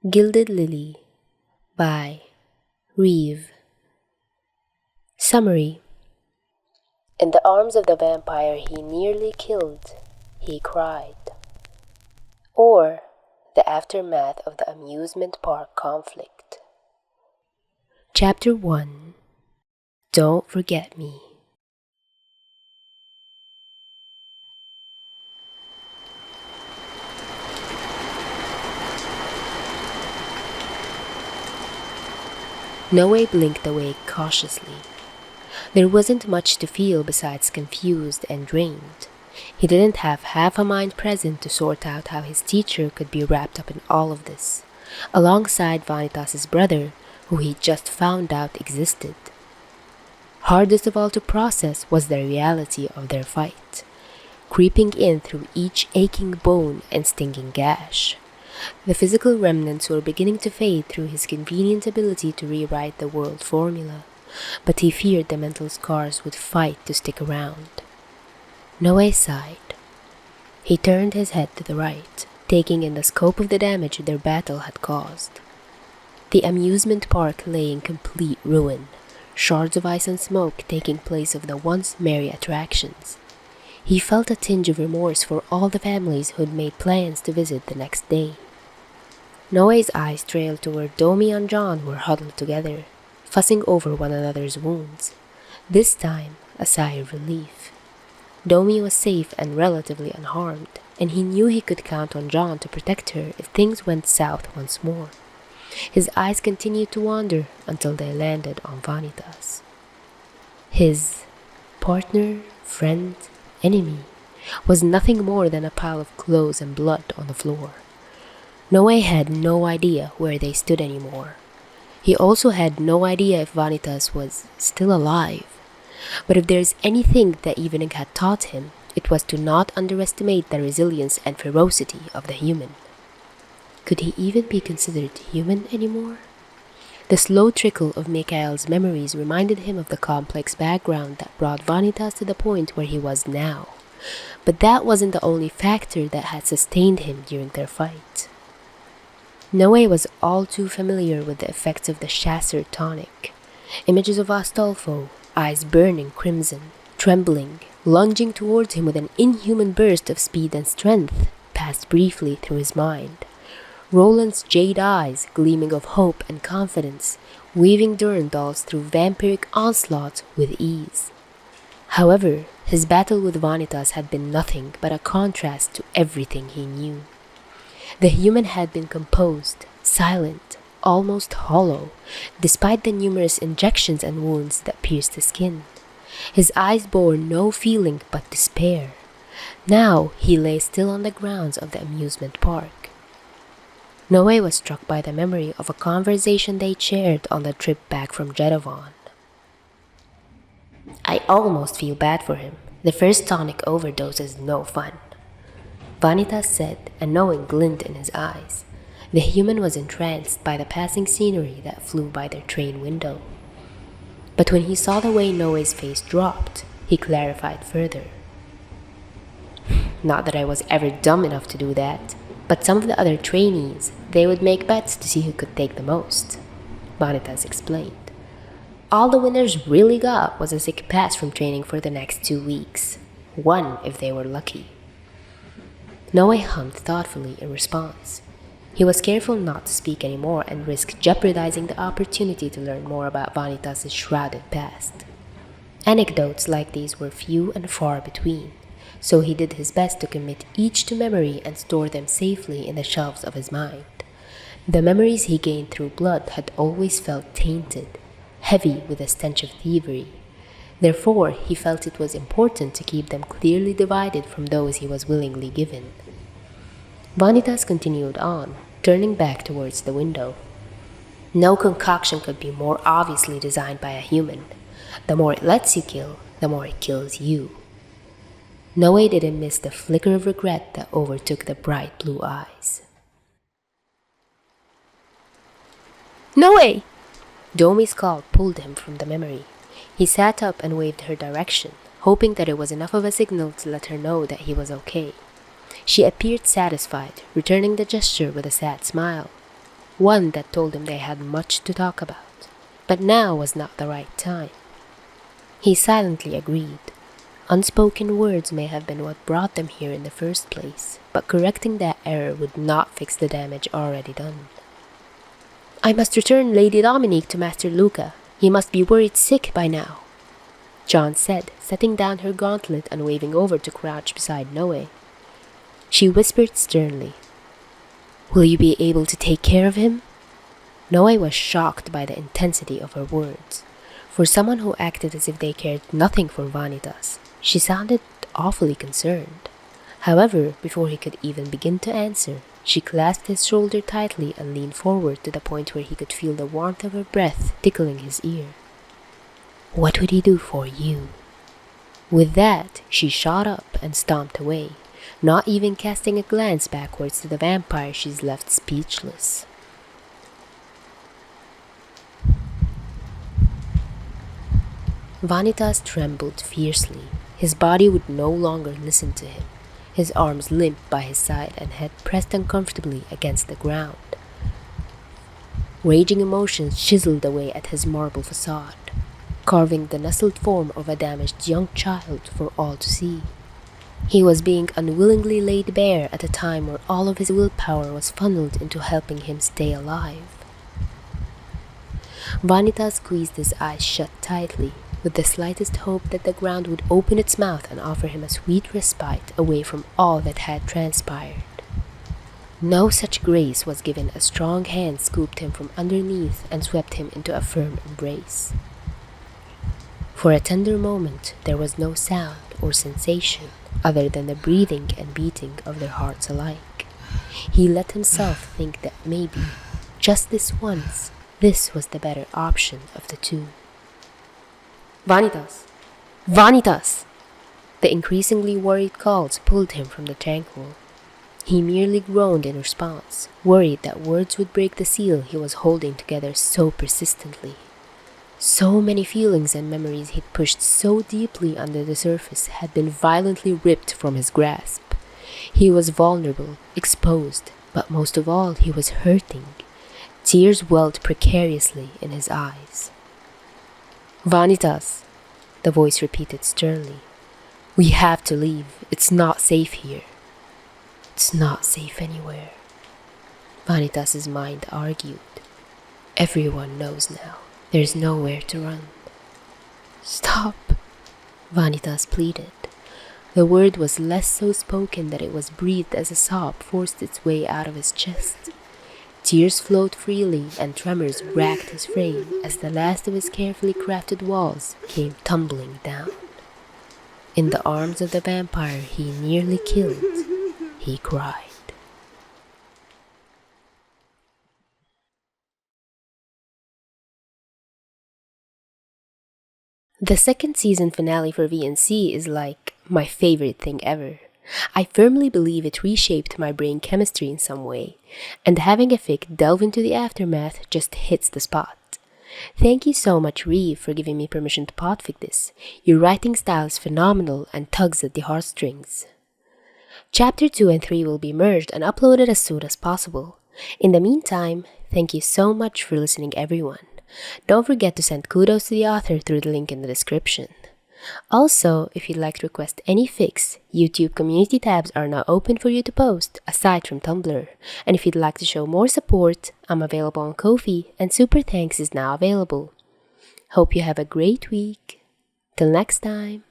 Gilded Lily by Rhevve. Summary. In the arms of the vampire he nearly killed, he cried. Or the aftermath of the amusement park conflict. Chapter 1. Don't Forget Me. Noe blinked awake cautiously. There wasn't much to feel besides confused and drained. He didn't have half a mind present to sort out how his teacher could be wrapped up in all of this, alongside Vanitas' brother, who he just found out existed. Hardest of all to process was the reality of their fight, creeping in through each aching bone and stinging gash. The physical remnants were beginning to fade through his convenient ability to rewrite the world formula, but he feared the mental scars would fight to stick around. Noe sighed. He turned his head to the right, taking in the scope of the damage their battle had caused. The amusement park lay in complete ruin, shards of ice and smoke taking place of the once merry attractions. He felt a tinge of remorse for all the families who'd made plans to visit the next day. Noe's eyes trailed to where Domi and John were huddled together, fussing over one another's wounds. This time, a sigh of relief. Domi was safe and relatively unharmed, and he knew he could count on John to protect her if things went south once more. His eyes continued to wander until they landed on Vanitas. His partner, friend, enemy was nothing more than a pile of clothes and blood on the floor. Noe had no idea where they stood anymore. He also had no idea if Vanitas was still alive. But if there's anything that evening had taught him, it was to not underestimate the resilience and ferocity of the human. Could he even be considered human anymore? The slow trickle of Mikhail's memories reminded him of the complex background that brought Vanitas to the point where he was now. But that wasn't the only factor that had sustained him during their fight. Noe was all too familiar with the effects of the Chasser tonic. Images of Astolfo, eyes burning crimson, trembling, lunging towards him with an inhuman burst of speed and strength, passed briefly through his mind. Roland's jade eyes, gleaming of hope and confidence, weaving Durandal's through vampiric onslaughts with ease. However, his battle with Vanitas had been nothing but a contrast to everything he knew. The human had been composed, silent, almost hollow, despite the numerous injections and wounds that pierced his skin. His eyes bore no feeling but despair. Now he lay still on the grounds of the amusement park. Noe was struck by the memory of a conversation they shared on the trip back from Jerevan. I almost feel bad for him. The first tonic overdose is no fun, Vanitas said, a knowing glint in his eyes. The human was entranced by the passing scenery that flew by their train window. But when he saw the way Noe's face dropped, he clarified further. Not that I was ever dumb enough to do that, but some of the other trainees, they would make bets to see who could take the most, Vanitas explained. All the winners really got was a sick pass from training for the next 2 weeks. One if they were lucky. Noe hummed thoughtfully in response. He was careful not to speak anymore and risk jeopardizing the opportunity to learn more about Vanitas' shrouded past. Anecdotes like these were few and far between, so he did his best to commit each to memory and store them safely in the shelves of his mind. The memories he gained through blood had always felt tainted, heavy with a stench of thievery. Therefore, he felt it was important to keep them clearly divided from those he was willingly given. Vanitas continued on, turning back towards the window. No concoction could be more obviously designed by a human. The more it lets you kill, the more it kills you. Noe didn't miss the flicker of regret that overtook the bright blue eyes. Noe! Domi's call pulled him from the memory. He sat up and waved her direction, hoping that it was enough of a signal to let her know that he was okay. She appeared satisfied, returning the gesture with a sad smile. one that told him they had much to talk about, but now was not the right time. He silently agreed. Unspoken words may have been what brought them here in the first place, but correcting that error would not fix the damage already done. "I must return Lady Dominique to Master Luca. He must be worried sick by now," John said, setting down her gauntlet and waving over to crouch beside Noe. She whispered sternly, "Will you be able to take care of him?" Noe was shocked by the intensity of her words. For someone who acted as if they cared nothing for Vanitas, she sounded awfully concerned. However, before he could even begin to answer, she clasped his shoulder tightly and leaned forward to the point where he could feel the warmth of her breath tickling his ear. "What would he do for you?" With that, she shot up and stomped away, not even casting a glance backwards to the vampire she's left speechless. Vanitas trembled fiercely. His body would no longer listen to him. His arms limp by his side and head pressed uncomfortably against the ground. Raging emotions chiseled away at his marble facade, carving the nestled form of a damaged young child for all to see. He was being unwillingly laid bare at a time where all of his willpower was funneled into helping him stay alive. Vanitas squeezed his eyes shut tightly, with the slightest hope that the ground would open its mouth and offer him a sweet respite away from all that had transpired. No such grace was given. A strong hand scooped him from underneath and swept him into a firm embrace. For a tender moment there was no sound or sensation other than the breathing and beating of their hearts alike. He let himself think that maybe, just this once, this was the better option of the two. "Vanitas! Vanitas!" The increasingly worried calls pulled him from the tranquil. He merely groaned in response, worried that words would break the seal he was holding together so persistently. So many feelings and memories he'd pushed so deeply under the surface had been violently ripped from his grasp. He was vulnerable, exposed, but most of all he was hurting. Tears welled precariously in his eyes. "Vanitas," the voice repeated sternly. "We have to leave. It's not safe here." "It's not safe anywhere," Vanitas' mind argued. "Everyone knows now. There's nowhere to run." "Stop," Vanitas pleaded. The word was less so spoken that it was breathed as a sob forced its way out of his chest. Tears flowed freely and tremors racked his frame as the last of his carefully crafted walls came tumbling down. In the arms of the vampire he nearly killed, he cried. The second season finale for VNC is like my favorite thing ever. I firmly believe it reshaped my brain chemistry in some way, and having a fic delve into the aftermath just hits the spot. Thank you so much, Rhevve, for giving me permission to podfic this. Your writing style is phenomenal and tugs at the heartstrings. Chapter 2 and 3 will be merged and uploaded as soon as possible. In the meantime, thank you so much for listening, everyone. Don't forget to send kudos to the author through the link in the description. Also, if you'd like to request any fics, YouTube community tabs are now open for you to post, aside from Tumblr. And if you'd like to show more support, I'm available on Ko-fi, and Super Thanks is now available. Hope you have a great week. Till next time.